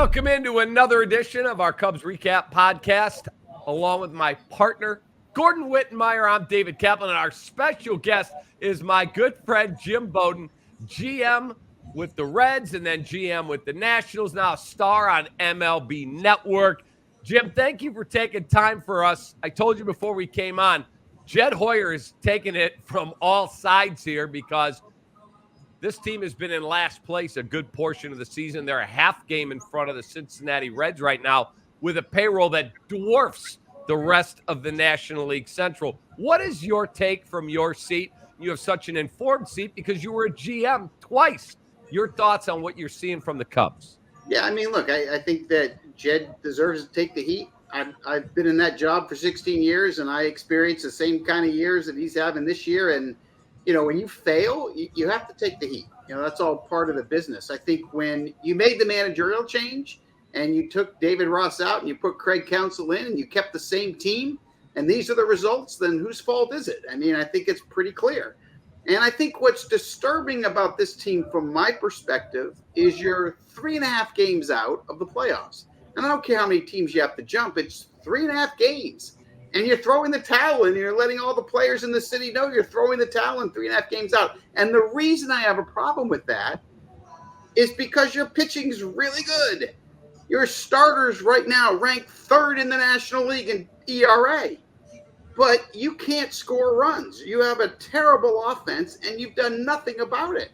Welcome into another edition of our Cubs Recap Podcast, along with my partner, Gordon Wittenmeyer. I'm David Kaplan, and our special guest is my good friend, Jim Bowden, GM with the Reds and then GM with the Nationals, now a star on MLB Network. Jim, thank you for taking time for us. I told you before we came on, Jed Hoyer is taking it from all sides here because this team has been in last place a good portion of the season. They're a half game in front of the Cincinnati Reds right now with a payroll that dwarfs the rest of the National League Central. What is your take from your seat? You have such an informed seat because you were a GM twice. Your thoughts on what you're seeing from the Cubs? Yeah, I mean, look, I think that Jed deserves to take the heat. I've been in that job for 16 years, and I experienced the same kind of years that he's having this year. And you know, when you fail, you have to take the heat. You know, that's all part of the business. I think when you made the managerial change and you took David Ross out and you put Craig Counsell in and you kept the same team and these are the results, then whose fault is it? I mean, I think it's pretty clear. And I think what's disturbing about this team from my perspective is you're 3.5 games out of the playoffs. And I don't care how many teams you have to jump. It's 3.5 games. And you're throwing the towel in, and you're letting all the players in the city know you're throwing the towel in 3.5 games out. And the reason I have a problem with that is because your pitching is really good. Your starters right now rank 3rd in the National League in ERA. But you can't score runs. You have a terrible offense, and you've done nothing about it.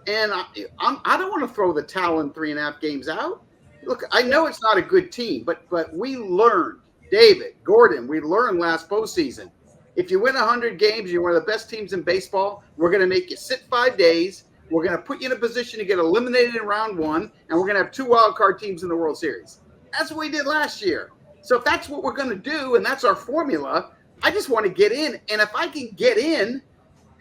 And I don't want to throw the towel in 3.5 games out. Look, I know it's not a good team, but we learned. David, Gordon, we learned last postseason. If you win 100 games, you're one of the best teams in baseball. We're going to make you sit 5 days. We're going to put you in a position to get eliminated in round 1, and we're going to have 2 wild card teams in the World Series. That's what we did last year. So if that's what we're going to do, and that's our formula, I just want to get in. And if I can get in,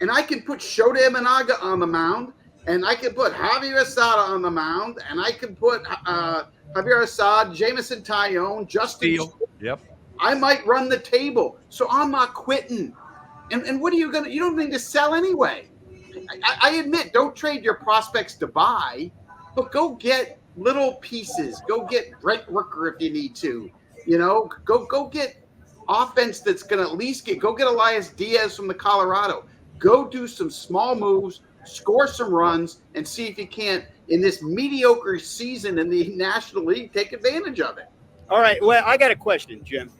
and I can put Shota Imanaga on the mound, and I can put Javier Asada on the mound, and I can put Javier Assad, Jameson Tyone, Justin Steele. Yep. I might run the table, so I'm not quitting. And what are you going to – you don't need to sell anyway. I admit, don't trade your prospects to buy, but go get little pieces. Go get Brent Rooker if you need to. You know, go get offense that's going to at least go get Elias Diaz from the Colorado. Go do some small moves, score some runs, and see if you can't, in this mediocre season in the National League, take advantage of it. All right. Well, I got a question, Jim.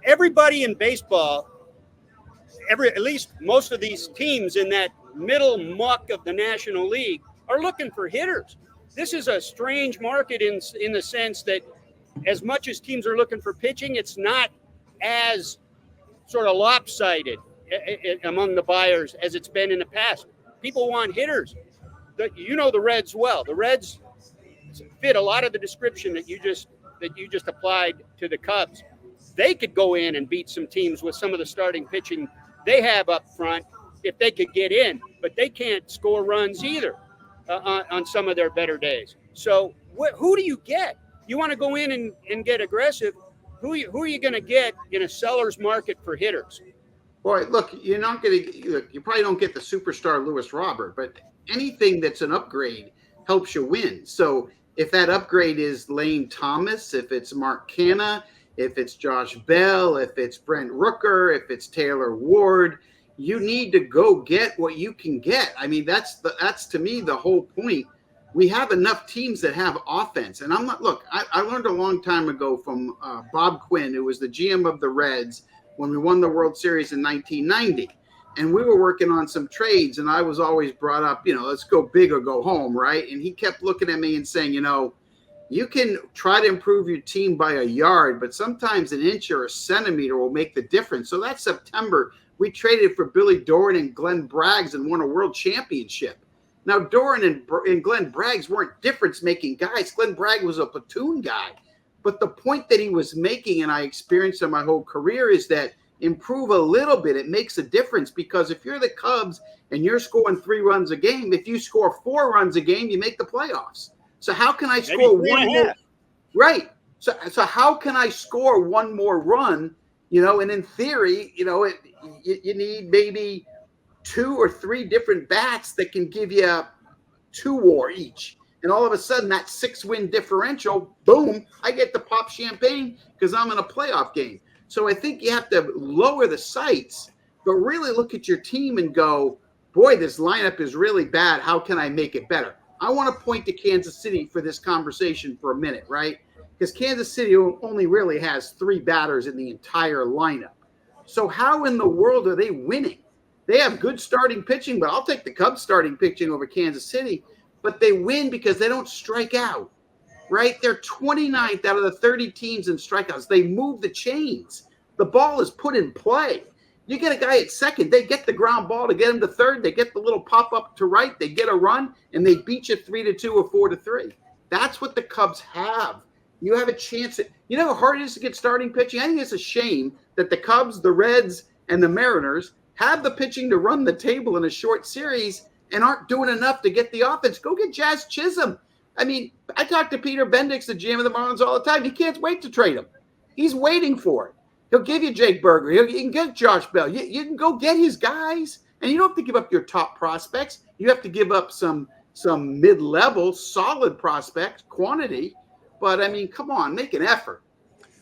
Everybody in baseball, at least most of these teams in that middle muck of the National League are looking for hitters. This is a strange market in the sense that as much as teams are looking for pitching, it's not as sort of lopsided among the buyers as it's been in the past. People want hitters. You know the Reds well. The Reds fit a lot of the description that you just applied to the Cubs. They could go in and beat some teams with some of the starting pitching they have up front if they could get in, but they can't score runs either on some of their better days. So who do you get? You want to go in and get aggressive. Who are you going to get in a seller's market for hitters? Boy, look, you're not going to. You probably don't get the superstar Lewis Robert, but anything that's an upgrade helps you win. So if that upgrade is Lane Thomas, if it's Mark Canha, if it's Josh Bell, if it's Brent Rooker, if it's Taylor Ward, you need to go get what you can get. I mean, that's to me the whole point. We have enough teams that have offense. And I'm not, look, I learned a long time ago from Bob Quinn, who was the GM of the Reds when we won the World Series in 1990. And we were working on some trades, and I was always brought up, let's go big or go home, right? And he kept looking at me and saying, you can try to improve your team by a yard, but sometimes an inch or a centimeter will make the difference. So that September, we traded for Billy Doran and Glenn Braggs and won a world championship. Now, Doran and Glenn Braggs weren't difference-making guys. Glenn Bragg was a platoon guy. But the point that he was making, and I experienced in my whole career, is that improve a little bit. It makes a difference because if you're the Cubs and you're scoring 3 runs a game, if you score 4 runs a game, you make the playoffs. So how can I score one more? Right. So how can I score one more run? And in theory, you need maybe 2 or 3 different bats that can give you 2 WAR each. And all of a sudden, that 6-win differential, boom, I get to pop champagne because I'm in a playoff game. So I think you have to lower the sights, but really look at your team and go, boy, this lineup is really bad. How can I make it better? I want to point to Kansas City for this conversation for a minute, right? Because Kansas City only really has 3 batters in the entire lineup. So how in the world are they winning? They have good starting pitching, but I'll take the Cubs starting pitching over Kansas City. But they win because they don't strike out, right? They're 29th out of the 30 teams in strikeouts. They move the chains. The ball is put in play. You get a guy at second, they get the ground ball to get him to third. They get the little pop up to right. They get a run, and they beat you 3-2 or 4-3. That's what the Cubs have. You have a chance. You know how hard it is to get starting pitching? I think it's a shame that the Cubs, the Reds, and the Mariners have the pitching to run the table in a short series and aren't doing enough to get the offense. Go get Jazz Chisholm. I mean, I talk to Peter Bendix, the GM of the Marlins, all the time. He can't wait to trade him. He's waiting for it. He'll give you Jake Berger. You can get Josh Bell. You can go get his guys. And you don't have to give up your top prospects. You have to give up some mid-level, solid prospects, quantity. But, I mean, come on, make an effort.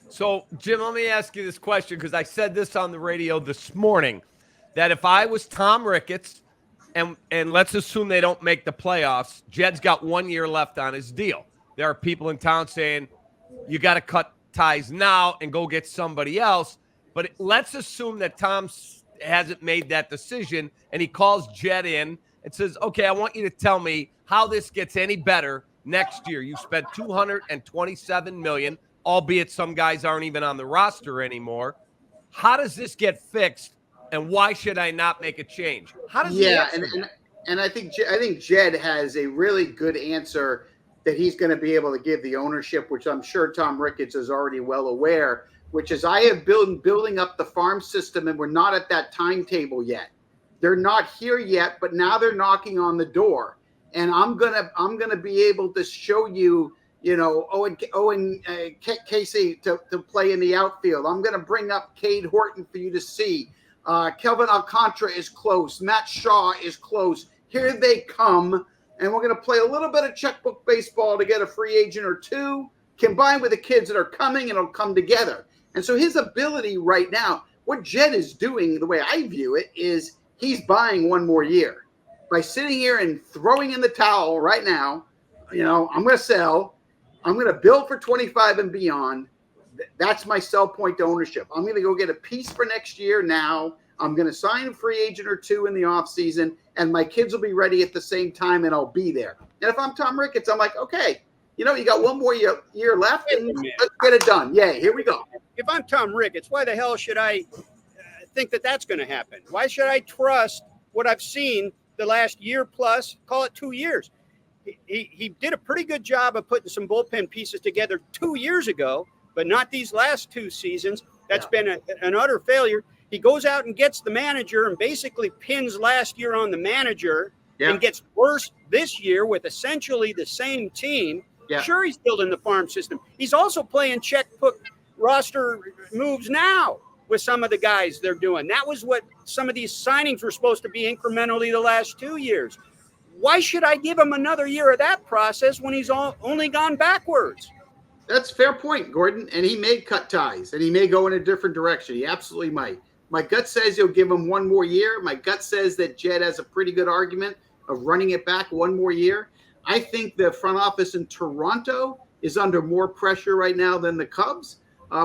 So, Jim, let me ask you this question because I said this on the radio this morning, that if I was Tom Ricketts, and let's assume they don't make the playoffs, Jed's got 1 year left on his deal. There are people in town saying, you got to cut ties now and go get somebody else. But let's assume that Tom hasn't made that decision, and he calls Jed in and says, okay, I want you to tell me how this gets any better next year. You spent $227 million, albeit some guys aren't even on the roster anymore. How does this get fixed, and why should I not make a change? How does and I think Jed has a really good answer that he's going to be able to give the ownership, which I'm sure Tom Ricketts is already well aware, which is I have been building up the farm system, and we're not at that timetable yet. They're not here yet, but now they're knocking on the door. And I'm gonna be able to show you, Owen Casey to play in the outfield. I'm gonna bring up Cade Horton for you to see. Kelvin Alcantara is close. Matt Shaw is close. Here they come, and we're gonna play a little bit of checkbook baseball to get a free agent or two, combined with the kids that are coming, and it'll come together. And so his ability right now, what Jed is doing, the way I view it, is he's buying 1 more year. By sitting here and throwing in the towel right now, I'm going to sell. I'm going to build for 25 and beyond. That's my sell point to ownership. I'm going to go get a piece for next year now. I'm going to sign a free agent or 2 in the offseason, and my kids will be ready at the same time, and I'll be there. And if I'm Tom Ricketts, I'm like, okay, you got 1 more year left, and let's get it done. Yay, here we go. If I'm Tom Ricketts, why the hell should I think that that's going to happen? Why should I trust what I've seen the last year plus, call it 2 years? He did a pretty good job of putting some bullpen pieces together 2 years ago, but not these last 2 seasons. That's been an utter failure. He goes out and gets the manager and basically pins last year on the manager and gets worse this year with essentially the same team. Yeah. Sure, he's building the farm system. He's also playing checkbook roster moves now with some of the guys they're doing. That was what some of these signings were supposed to be incrementally the last 2 years. Why should I give him another year of that process when he's only gone backwards? That's a fair point, Gordon. And he may cut ties, and he may go in a different direction. He absolutely might. My gut says he'll give him 1 more year. My gut says that Jed has a pretty good argument of running it back 1 more year. I think the front office in Toronto is under more pressure right now than the Cubs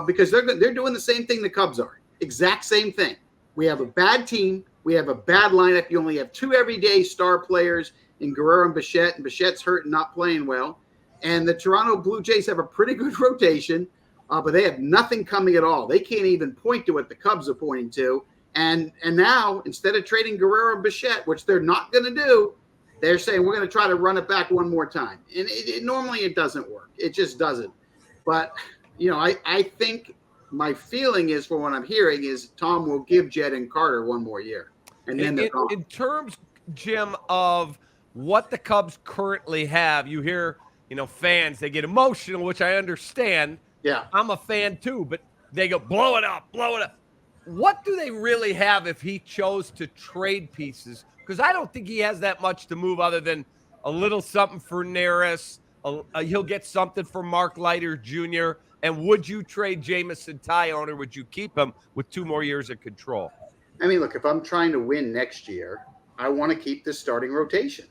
because they're doing the same thing the Cubs are. Exact same thing. We have a bad team. We have a bad lineup. You only have 2 everyday star players in Guerrero and Bichette, and Bichette's hurt and not playing well. And the Toronto Blue Jays have a pretty good rotation, but they have nothing coming at all. They can't even point to what the Cubs are pointing to. And now, instead of trading Guerrero and Bichette, which they're not going to do, they're saying we're going to try to run it back 1 more time. And normally it doesn't work. It just doesn't. But, I think my feeling is, from what I'm hearing, is Tom will give Jed and Carter 1 more year. And then they're gone. In terms, Jim, of what the Cubs currently have, you hear, fans, they get emotional, which I understand. Yeah. I'm a fan too, but they go, blow it up. What do they really have if he chose to trade pieces? Because I don't think he has that much to move other than a little something for Neris. He'll get something for Mark Leiter Jr. And would you trade Jamison Tyone, or would you keep him with 2 more years of control? I mean, look, if I'm trying to win next year, I want to keep the starting rotation.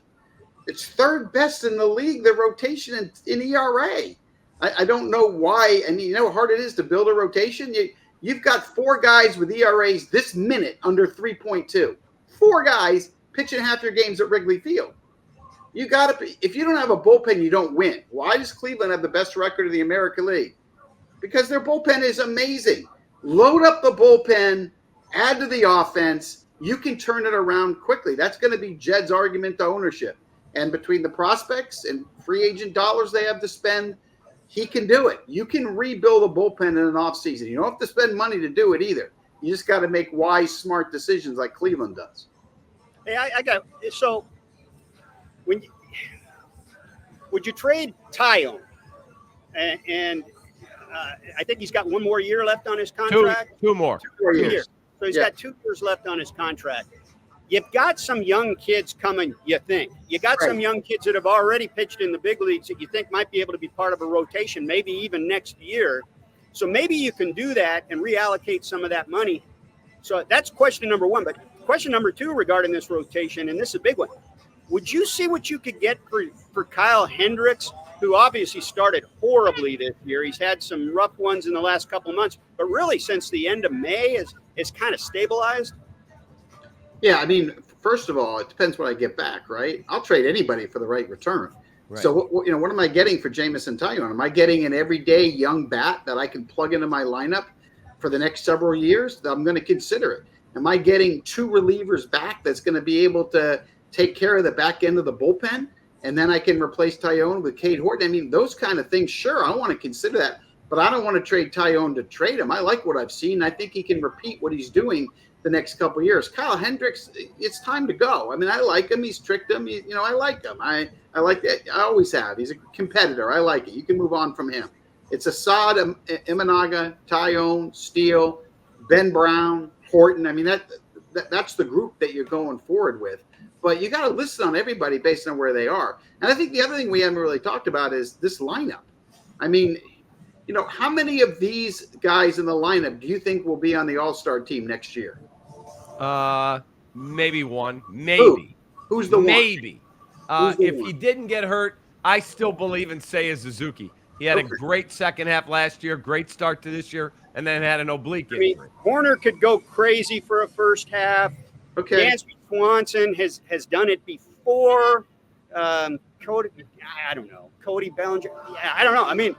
It's third best in the league, the rotation in ERA. I don't know why. I mean, you know how hard it is to build a rotation? You've got 4 guys with ERAs this minute under 3.2. 4 guys pitching half your games at Wrigley Field. You got to. If you don't have a bullpen, you don't win. Why does Cleveland have the best record of the American League? Because their bullpen is amazing. Load up the bullpen, add to the offense. You can turn it around quickly. That's going to be Jed's argument to ownership. And between the prospects and free agent dollars they have to spend, he can do it. You can rebuild a bullpen in an offseason. You don't have to spend money to do it either. You just got to make wise, smart decisions like Cleveland does. Hey, I got so. Would you trade Tyone? And I think he's got 1 more year left on his contract. Two more. 2 more years. So he's got 2 years left on his contract. You've got some young kids coming, you think. You got some young kids that have already pitched in the big leagues that you think might be able to be part of a rotation, maybe even next year. So maybe you can do that and reallocate some of that money. So that's question number 1. But question number 2 regarding this rotation, and this is a big one. Would you see what you could get for Kyle Hendricks, who obviously started horribly this year? He's had some rough ones in the last couple of months, but really since the end of May is kind of stabilized. Yeah, I mean, first of all, it depends what I get back, right? I'll trade anybody for the right return. Right. So, what am I getting for Jamison Tyone? Am I getting an everyday young bat that I can plug into my lineup for the next several years? I'm going to consider it. Am I getting 2 relievers back that's going to be able to take care of the back end of the bullpen? And then I can replace Tyone with Cade Horton. I mean, those kind of things, sure, I want to consider that. But I don't want to trade Tyone to trade him. I like what I've seen. I think he can repeat what he's doing the next couple of years. Kyle Hendricks, it's time to go. I mean, I like him. He's tricked him. I like him. I like that. I always have. He's a competitor. I like it. You can move on from him. It's Assad, Imanaga, Tyone, Steele, Ben Brown, Horton. I mean, that's the group that you're going forward with. But you got to listen on everybody based on where they are. And I think the other thing we haven't really talked about is this lineup. I mean, how many of these guys in the lineup do you think will be on the All-Star team next year? Maybe 1. Maybe. Who's the one? Maybe. If he didn't get hurt, I still believe in Seiya Suzuki. He had a great second half last year, great start to this year, and then had an oblique injury. I mean, Horner could go crazy for a first half. Okay. Dansby Swanson has done it before. Cody, I don't know. Cody Bellinger. Yeah, I don't know. I mean,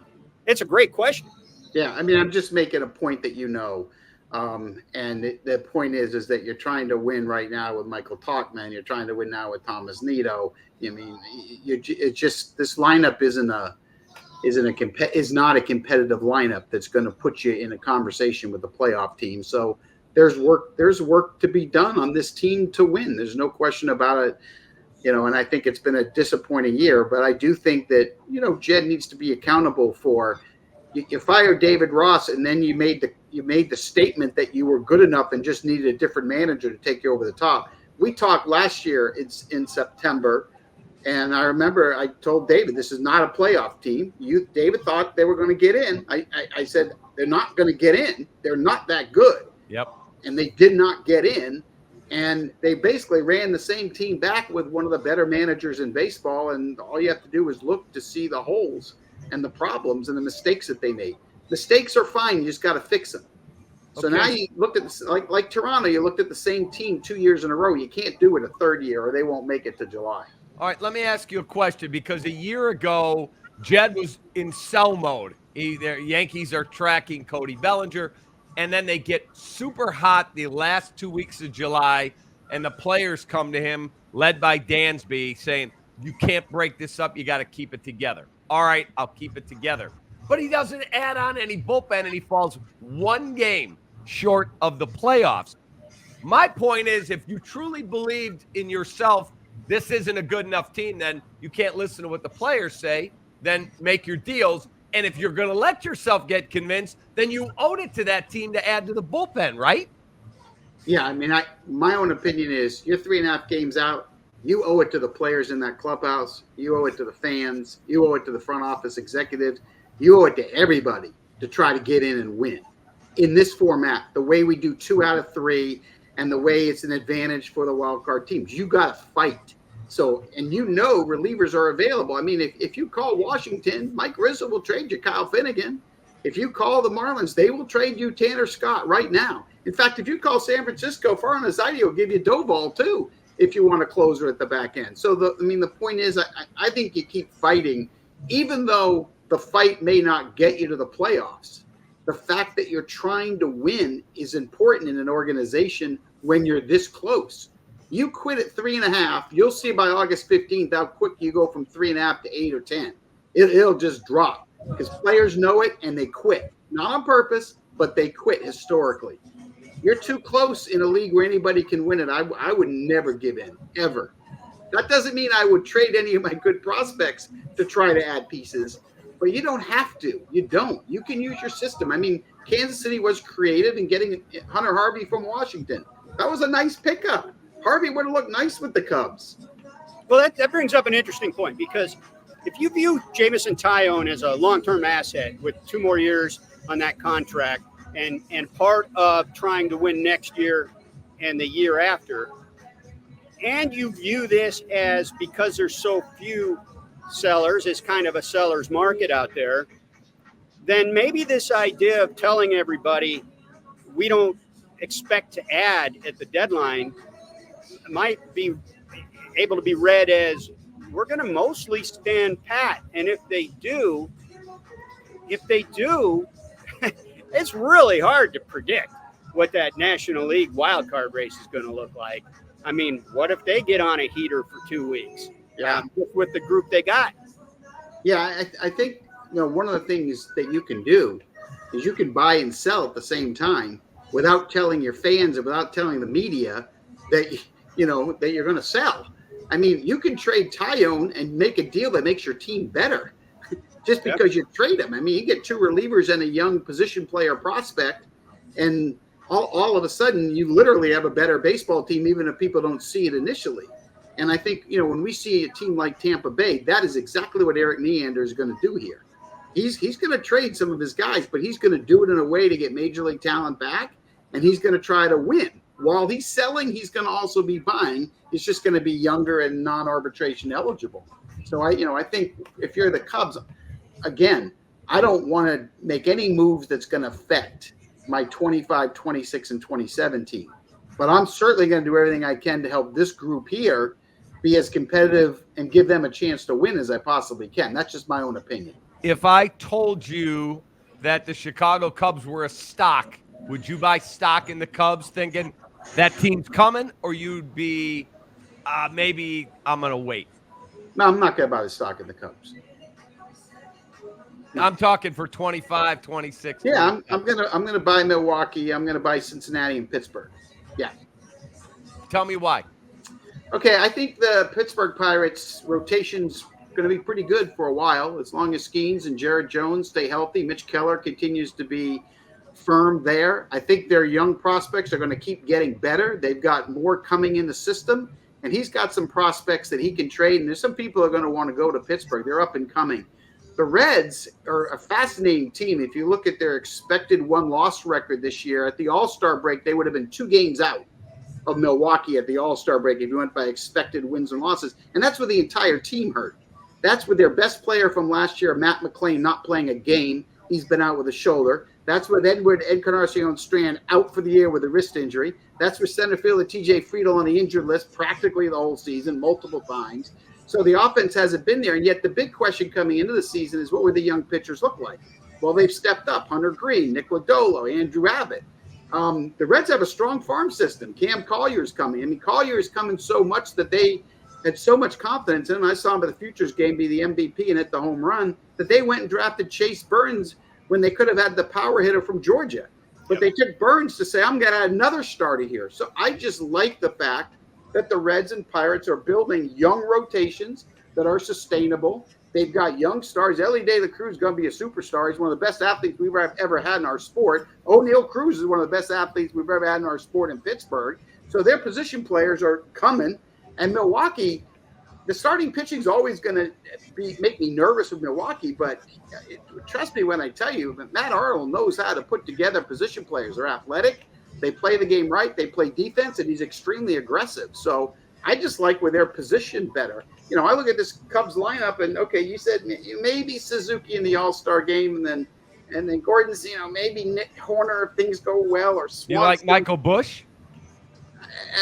it's a great question. Yeah, I mean, I'm just making a point that and the point is that you're trying to win right now with Michael Tauchman. You're trying to win now with Thomas Nido. I mean, it's just this lineup is not a competitive lineup that's going to put you in a conversation with the playoff team. So there's work to be done on this team to win. There's no question about it. And I think it's been a disappointing year, but I do think that, Jed needs to be accountable for. You fired David Ross, and then you made the statement that you were good enough and just needed a different manager to take you over the top. We talked last year in September, and I remember I told David, this is not a playoff team. David thought they were going to get in. I said, they're not going to get in. They're not that good. Yep. And they did not get in. And they basically ran the same team back with one of the better managers in baseball. And all you have to do is look to see the holes and the problems and the mistakes that they made. Mistakes are fine. You just got to fix them. So now you looked at this, like Toronto, you looked at the same team 2 years in a row. You can't do it a third year or they won't make it to July. All right, let me ask you a question, because a year ago, Jed was in sell mode. The Yankees are tracking Cody Bellinger, and then they get super hot the last 2 weeks of July, and the players come to him, led by Dansby, saying, you can't break this up. You got to keep it together. All right, I'll keep it together. But he doesn't add on any bullpen, and he falls 1 game short of the playoffs. My point is, if you truly believed in yourself, this isn't a good enough team, then you can't listen to what the players say, then make your deals. And if you're going to let yourself get convinced, then you owe it to that team to add to the bullpen, right? Yeah, I mean, my own opinion is you're 3.5 games out. You owe it to the players in that clubhouse. You owe it to the fans. You owe it to the front office executives. You owe it to everybody to try to get in and win. In this format, the way we do 2 out of 3 and the way it's an advantage for the wild card teams, you got to fight. So, and relievers are available. I mean, if you call Washington, Mike Rizzo will trade you Kyle Finnegan. If you call the Marlins, they will trade you Tanner Scott right now. In fact, if you call San Francisco, Farhan Zaidi will give you Doval too, if you want a closer at the back end. So, the point is, I think you keep fighting, even though the fight may not get you to the playoffs. The fact that you're trying to win is important in an organization when you're this close. You quit at 3.5, you'll see by August 15th how quick you go from 3.5 to 8 or 10. It'll just drop because players know it and they quit. Not on purpose, but they quit historically. You're too close in a league where anybody can win it. I would never give in, ever. That doesn't mean I would trade any of my good prospects to try to add pieces, but you don't have to. You don't. You can use your system. I mean, Kansas City was creative in getting Hunter Harvey from Washington. That was a nice pickup. Harvey would have looked nice with the Cubs. Well, that brings up an interesting point, because if you view Jameson Taillon as a long-term asset with 2 more years on that contract and part of trying to win next year and the year after, and you view this as, because there's so few sellers, it's kind of a seller's market out there, then maybe this idea of telling everybody we don't expect to add at the deadline might be able to be read as we're going to mostly stand pat. And if they do, it's really hard to predict what that National League wildcard race is going to look like. I mean, what if they get on a heater for 2 weeks? Yeah, with the group they got. Yeah, I think one of the things that you can do is you can buy and sell at the same time without telling your fans and without telling the media that that you're going to sell. I mean, you can trade Taillon and make a deal that makes your team better just because you trade him. I mean, you get 2 relievers and a young position player prospect, and all of a sudden you literally have a better baseball team, even if people don't see it initially. And I think, when we see a team like Tampa Bay, that is exactly what Eric Neander is going to do here. He's going to trade some of his guys, but he's going to do it in a way to get major league talent back, and he's going to try to win. While he's selling, he's going to also be buying. He's just going to be younger and non-arbitration eligible. So I think if you're the Cubs, again, I don't want to make any moves that's going to affect my 25, 26, and 27 team. But I'm certainly going to do everything I can to help this group here be as competitive and give them a chance to win as I possibly can. That's just my own opinion. If I told you that the Chicago Cubs were a stock, would you buy stock in the Cubs thinking that team's coming, or you'd be maybe I'm going to wait? No, I'm not going to buy the stock in the Cubs. I'm talking for 25, 26. Yeah, I'm gonna buy Milwaukee. I'm gonna buy Cincinnati and Pittsburgh. Yeah. Tell me why. Okay, I think the Pittsburgh Pirates rotation's going to be pretty good for a while, as long as Skeens and Jared Jones stay healthy. Mitch Keller continues to be firm there. I think their young prospects are going to keep getting better. They've got more coming in the system, and he's got some prospects that he can trade. And there's some people who are going to want to go to Pittsburgh. They're up and coming. The Reds are a fascinating team. If you look at their expected win-loss record this year, at the All-Star break, they would have been 2 games out of Milwaukee at the All-Star break if you went by expected wins and losses. And that's with the entire team hurt. That's with their best player from last year, Matt McClain, not playing a game. He's been out with a shoulder. That's with Encarnacion Strand out for the year with a wrist injury. That's with center fielder TJ Friedel on the injured list practically the whole season, multiple times. So the offense hasn't been there. And yet the big question coming into the season is, what would the young pitchers look like? Well, they've stepped up. Hunter Green, Nick Lodolo, Andrew Abbott. The Reds have a strong farm system. Cam Collier's coming. I mean, Collier is coming so much that they had so much confidence in him. I saw him at the Futures game be the MVP and hit the home run, that they went and drafted Chase Burns when they could have had the power hitter from Georgia. But they took Burns to say, I'm going to add another starter here. So I just like the fact that the Reds and Pirates are building young rotations that are sustainable. They've got young stars. Ellie De La Cruz is going to be a superstar. He's one of the best athletes we've ever had in our sport. O'Neal Cruz is one of the best athletes we've ever had in our sport in Pittsburgh. So their position players are coming. And Milwaukee, the starting pitching is always going to make me nervous with Milwaukee, but trust me when I tell you that Matt Arnold knows how to put together position players. They're athletic, they play the game right, they play defense, and he's extremely aggressive. So I just like where they're positioned better. I look at this Cubs lineup, and okay, you said maybe Suzuki in the All-Star game, and then Gordon's, maybe Nick Horner if things go well, or Swanson. You like Michael Busch?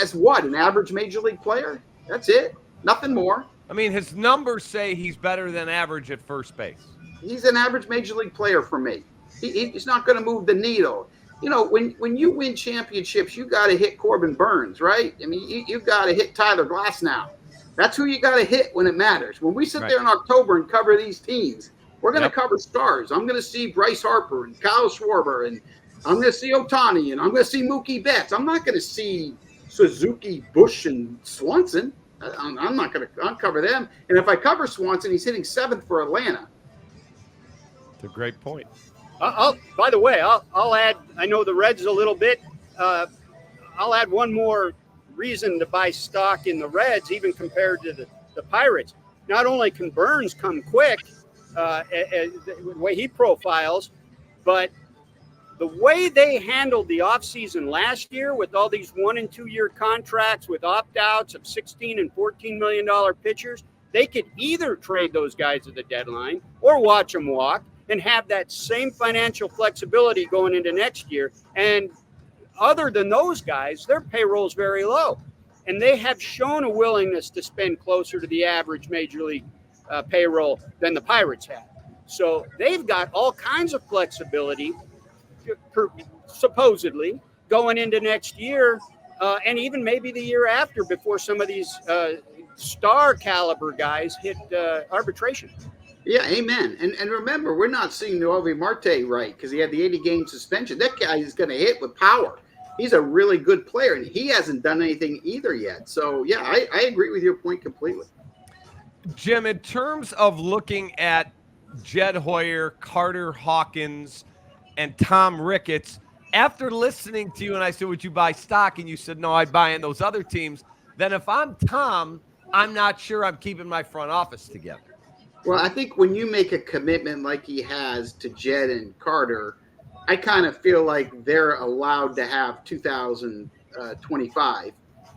As what? An average major league player? That's it. Nothing more. I mean, his numbers say he's better than average at first base. He's an average major league player for me. He's not going to move the needle. When you win championships, you got to hit Corbin Burns, right? I mean, you got to hit Tyler Glasnow. That's who you got to hit when it matters. When we sit there in October and cover these teams, we're going to cover stars. I'm going to see Bryce Harper and Kyle Schwarber, and I'm going to see Ohtani, and I'm going to see Mookie Betts. I'm not going to see Suzuki, Busch, and Swanson. I'm not going to cover them. And if I cover Swanson, he's hitting 7th for Atlanta. That's a great point. By the way, I'll add, I know the Reds a little bit. I'll add one more reason to buy stock in the Reds, even compared to the Pirates. Not only can Burns come quick, the way he profiles, but the way they handled the offseason last year with all these 1- and 2-year contracts with opt-outs of $16 and $14 million pitchers, they could either trade those guys at the deadline or watch them walk and have that same financial flexibility going into next year. And other than those guys, their payroll is very low. And they have shown a willingness to spend closer to the average major league payroll than the Pirates have. So they've got all kinds of flexibility supposedly going into next year and even maybe the year after before some of these star caliber guys hit arbitration. Yeah, amen. And remember, we're not seeing Noelvi Marte right because he had the 80-game suspension. That guy is going to hit with power. He's a really good player, and he hasn't done anything either yet. So, yeah, I agree with your point completely. Jim, in terms of looking at Jed Hoyer, Carter Hawkins, and Tom Ricketts, after listening to you and I said, would you buy stock? And you said, no, I'd buy in those other teams. Then if I'm Tom, I'm not sure I'm keeping my front office together. Well, I think when you make a commitment like he has to Jed and Carter, I kind of feel like they're allowed to have 2025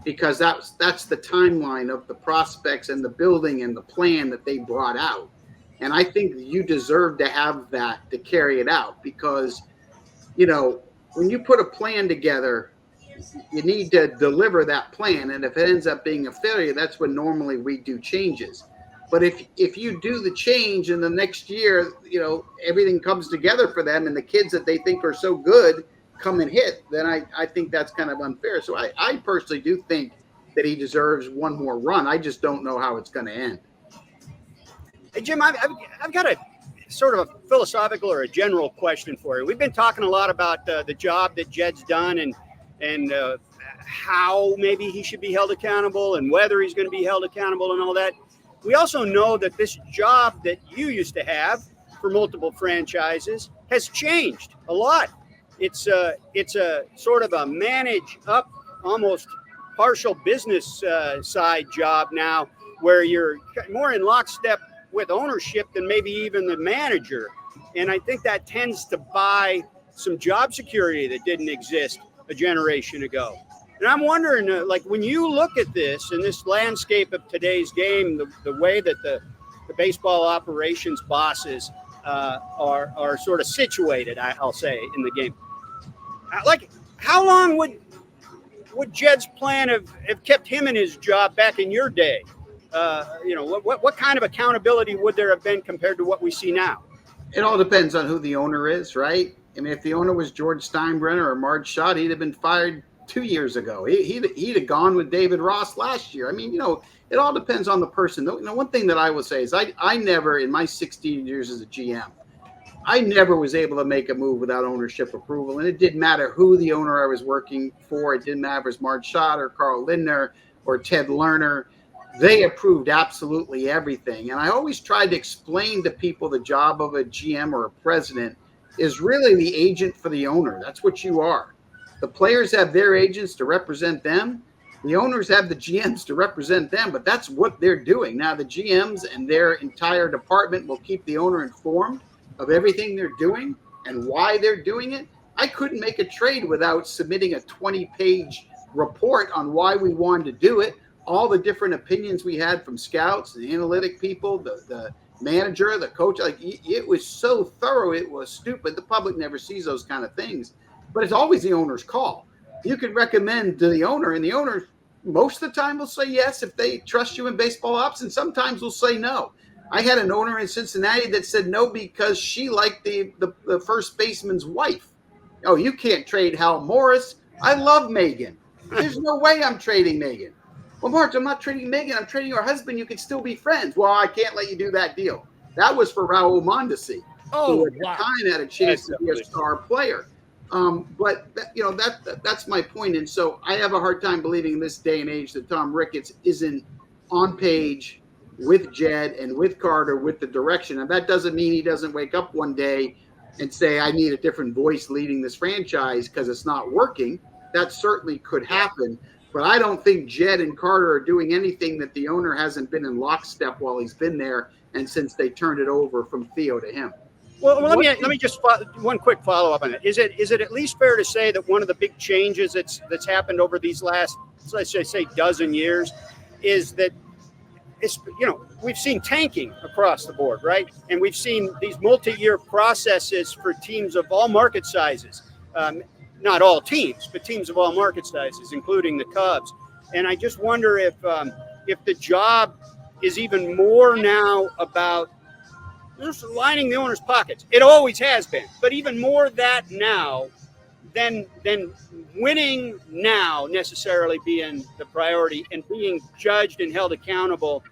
because that's the timeline of the prospects and the building and the plan that they brought out. And I think you deserve to have that to carry it out because, when you put a plan together, you need to deliver that plan. And if it ends up being a failure, that's when normally we do changes. But if you do the change and the next year, everything comes together for them and the kids that they think are so good come and hit, then I think that's kind of unfair. So I personally do think that he deserves one more run. I just don't know how it's going to end. Hey, Jim, I've got a sort of a philosophical or a general question for you. We've been talking a lot about the job that Jed's done and how maybe he should be held accountable and whether he's going to be held accountable and all that. We also know that this job that you used to have for multiple franchises has changed a lot. It's a sort of a manage up, almost partial business side job now where you're more in lockstep with ownership than maybe even the manager. And I think that tends to buy some job security that didn't exist a generation ago. And I'm wondering, when you look at this and this landscape of today's game, the way that the baseball operations bosses are sort of situated, I'll say, in the game. How long would Jed's plan have kept him in his job back in your day? What kind of accountability would there have been compared to what we see now? It all depends on who the owner is, right? I mean, if the owner was George Steinbrenner or Marge Schott, he'd have been fired 2 years ago. He'd have gone with David Ross last year. I mean, it all depends on the person. One thing that I will say is I never, in my 16 years as a GM, I never was able to make a move without ownership approval. And it didn't matter who the owner I was working for. It didn't matter if it was Marge Schott or Carl Lindner or Ted Lerner. They approved absolutely everything. And I always tried to explain to people the job of a GM or a president is really the agent for the owner. That's what you are. The players have their agents to represent them. The owners have the GMs to represent them, but that's what they're doing. Now, the GMs and their entire department will keep the owner informed of everything they're doing and why they're doing it. I couldn't make a trade without submitting a 20-page report on why we wanted to do it, all the different opinions we had from scouts, the analytic people, the manager, the coach. Like, it was so thorough, it was stupid. The public never sees those kind of things, but it's always the owner's call. You can recommend to the owner, and the owner most of the time will say yes if they trust you in baseball ops, and sometimes will say no. I had an owner in Cincinnati that said no because she liked the first baseman's wife. Oh, you can't trade Hal Morris. I love Megan. There's no way I'm trading Megan. Well, Marge, I'm not trading Megan. I'm trading her husband. You can still be friends. Well, I can't let you do that deal. That was for Raul Mondesi, who at the time had a chance to be a star player. But that's my point. And so I have a hard time believing in this day and age that Tom Ricketts isn't on page with Jed and with Carter with the direction. And that doesn't mean he doesn't wake up one day and say, I need a different voice leading this franchise because it's not working. That certainly could happen. But I don't think Jed and Carter are doing anything that the owner hasn't been in lockstep while he's been there and since they turned it over from Theo to him. Well, let me just one quick follow up on it. Is it at least fair to say that one of the big changes that's happened over these last, let's just say, dozen years, is that we've seen tanking across the board, right? And we've seen these multi-year processes for teams of all market sizes. Not all teams, but teams of all market sizes, including the Cubs. And I just wonder if the job is even more now about just lining the owner's pockets. It always has been, but even more that now than winning now necessarily being the priority and being judged and held accountable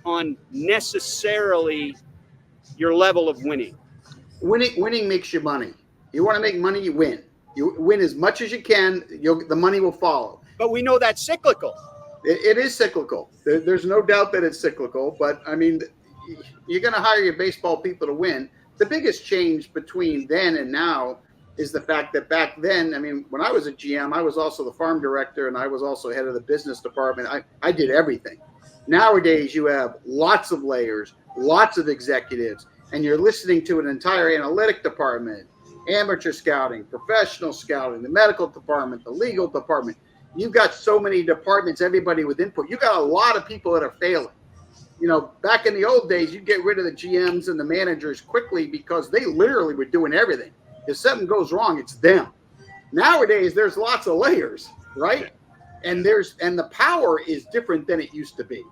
on necessarily your level of winning. Winning makes you money. You want to make money, you win. You win as much as you can, the money will follow. But we know that's cyclical. It is cyclical. There's no doubt that it's cyclical. But, I mean, you're going to hire your baseball people to win. The biggest change between then and now is the fact that back then, I mean, when I was a GM, I was also the farm director and I was also head of the business department. I did everything. Nowadays, you have lots of layers, lots of executives, and you're listening to an entire analytic department, amateur scouting, professional scouting, the medical department, the legal department. You've got so many departments, everybody with input. You've got a lot of people that are failing. Back in the old days, you'd get rid of the GMs and the managers quickly because they literally were doing everything. If something goes wrong, it's them. Nowadays, there's lots of layers, right? And the power is different than it used to be.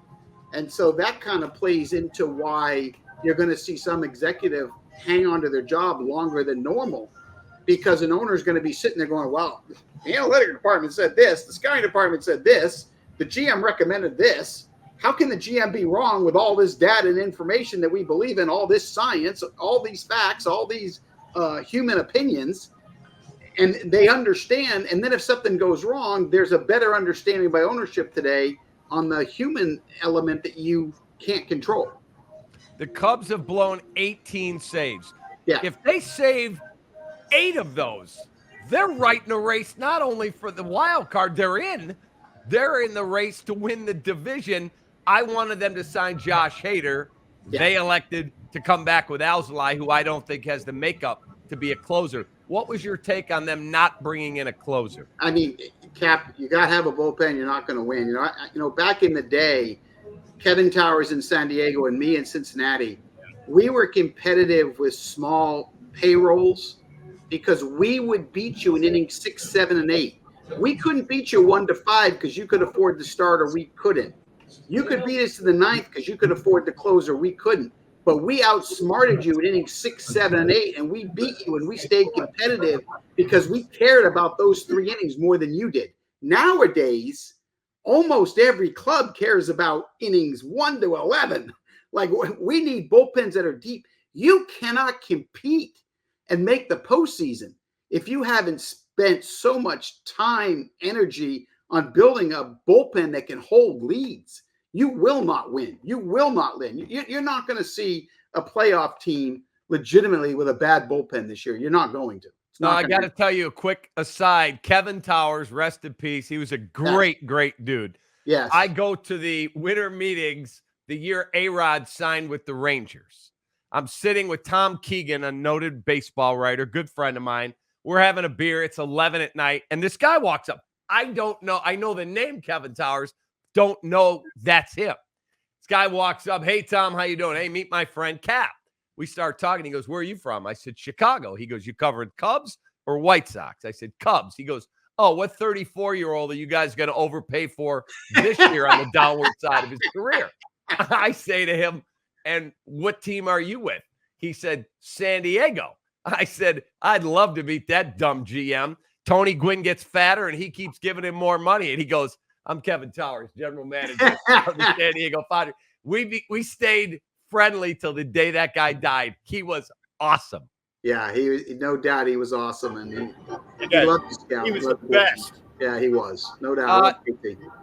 And so that kind of plays into why you're going to see some executive hang on to their job longer than normal, because an owner is going to be sitting there going, well, the analytic department said this, the scouting department said this, the GM recommended this. How can the GM be wrong with all this data and information that we believe in, all this science, all these facts, all these human opinions? And they understand. And then if something goes wrong, there's a better understanding by ownership today on the human element that you can't control. The Cubs have blown 18 saves. Yeah. If they save 8 of those, they're right in the race, not only for the wild card they're in the race to win the division. I wanted them to sign Josh Hader. Yeah. They elected to come back with Alzolay, who I don't think has the makeup to be a closer. What was your take on them not bringing in a closer? I mean, Cap, you got to have a bullpen. You're not going to win. Back in the day, Kevin Towers in San Diego and me in Cincinnati, we were competitive with small payrolls because we would beat you in innings 6, 7, and 8. We couldn't beat you 1-5 because you could afford the starter. We couldn't. You could beat us in the 9th because you could afford the closer. We couldn't. But we outsmarted you in innings 6, 7, and 8, and we beat you, and we stayed competitive because we cared about those 3 innings more than you did. Nowadays, almost every club cares about innings 1 to 11. Like, we need bullpens that are deep. You cannot compete and make the postseason if you haven't spent so much time, energy on building a bullpen that can hold leads. You will not win. You will not win. You're not going to see a playoff team legitimately with a bad bullpen this year. You're not going to. No, I got to tell you a quick aside. Kevin Towers, rest in peace. He was a great dude. Yes. I go to the winter meetings the year A-Rod signed with the Rangers. I'm sitting with Tom Keegan, a noted baseball writer, good friend of mine. We're having a beer. It's 11 at night, and this guy walks up. I don't know. I know the name Kevin Towers. Don't know that's him. This guy walks up. Hey, Tom, how you doing? Hey, meet my friend Cap. We start talking. He goes, where are you from? I said, Chicago. He goes, you covered Cubs or White Sox? I said, Cubs. He goes, oh, what 34-year-old are you guys going to overpay for this year on the downward side of his career? I say to him, and what team are you with? He said, San Diego. I said, I'd love to meet that dumb GM. Tony Gwynn gets fatter, and he keeps giving him more money. And he goes, I'm Kevin Towers, general manager of the San Diego Padres. We stayed friendly till the day that guy died. He was awesome. Yeah, no doubt he was awesome, and he loved the scout. He was the best. Yeah, he was, no doubt.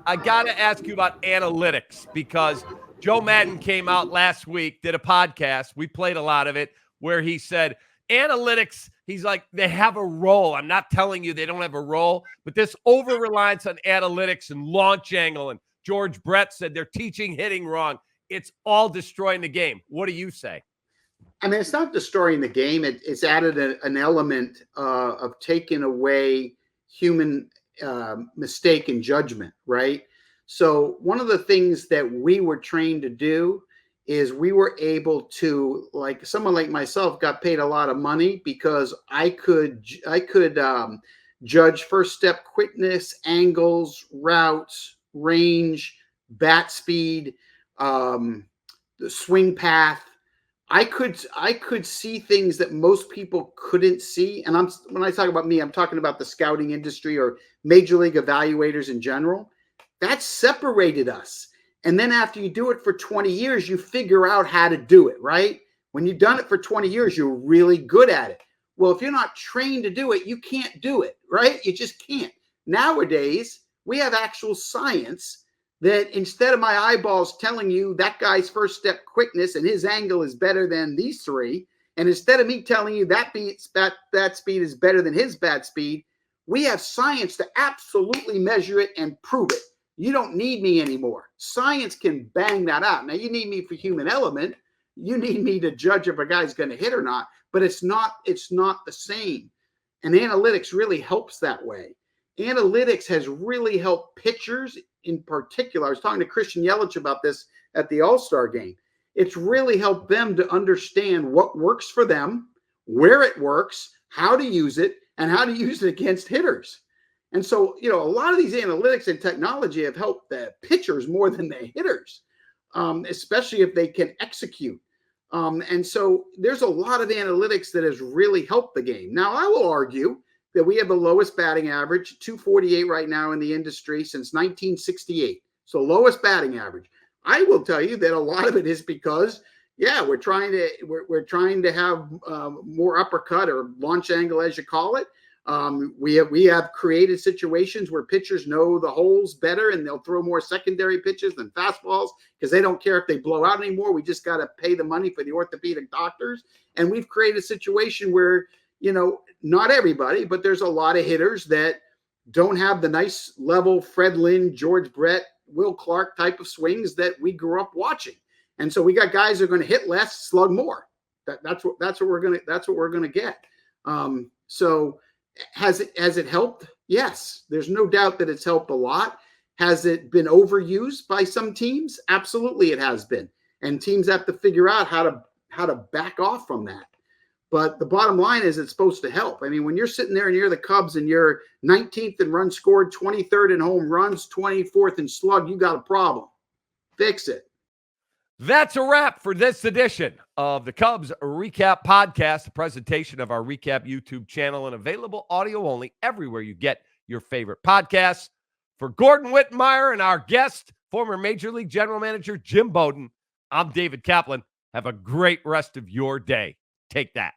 I got to ask you about analytics, because Joe Madden came out last week, did a podcast. We played a lot of it, where he said analytics, he's like, they have a role. I'm not telling you they don't have a role, but this over-reliance on analytics and launch angle, and George Brett said they're teaching hitting wrong. It's all destroying the game. What do you say? I mean, it's not destroying the game. It's added an element of taking away human mistake and judgment, right? So one of the things that we were trained to do is we were able to, like someone like myself got paid a lot of money because I could judge first step quickness, angles, routes, range, bat speed, the swing path. I could see things that most people couldn't see. And when I talk about me, I'm talking about the scouting industry or major league evaluators in general. That separated us. And then after you do it for 20 years, you figure out how to do it, right? When you've done it for 20 years, you're really good at it. Well, if you're not trained to do it, you can't do it, right? You just can't. Nowadays, we have actual science that instead of my eyeballs telling you that guy's first step quickness and his angle is better than these three, and instead of me telling you that speed is better than his bat speed, we have science to absolutely measure it and prove it. You don't need me anymore. Science can bang that out. Now, you need me for human element. You need me to judge if a guy's going to hit or not, but it's not the same. And analytics really helps that way. Analytics has really helped pitchers in particular. I was talking to Christian Yelich about this at the All-Star game. It's really helped them to understand what works for them, where it works, how to use it, and how to use it against hitters. And so, a lot of these analytics and technology have helped the pitchers more than the hitters, especially if they can execute. And so there's a lot of analytics that has really helped the game. Now, I will argue that we have the lowest batting average, 248 right now in the industry since 1968. So lowest batting average. I will tell you that a lot of it is because, we're trying to have more uppercut or launch angle, as you call it. We have created situations where pitchers know the holes better and they'll throw more secondary pitches than fastballs because they don't care if they blow out anymore. We just got to pay the money for the orthopedic doctors. And we've created a situation where, not everybody, but there's a lot of hitters that don't have the nice level Fred Lynn, George Brett, Will Clark type of swings that we grew up watching. And so we got guys that are going to hit less, slug more. That's what we're going to get. So has it helped? Yes, there's no doubt that it's helped a lot. Has it been overused by some teams? Absolutely, it has been. And teams have to figure out how to back off from that. But the bottom line is it's supposed to help. I mean, when you're sitting there and you're the Cubs and you're 19th in runs scored, 23rd in home runs, 24th in slug, you got a problem. Fix it. That's a wrap for this edition of the Cubs Recap Podcast, a presentation of our Recap YouTube channel and available audio only everywhere you get your favorite podcasts. For Gordon Wittenmeyer and our guest, former Major League General Manager Jim Bowden, I'm David Kaplan. Have a great rest of your day. Take that.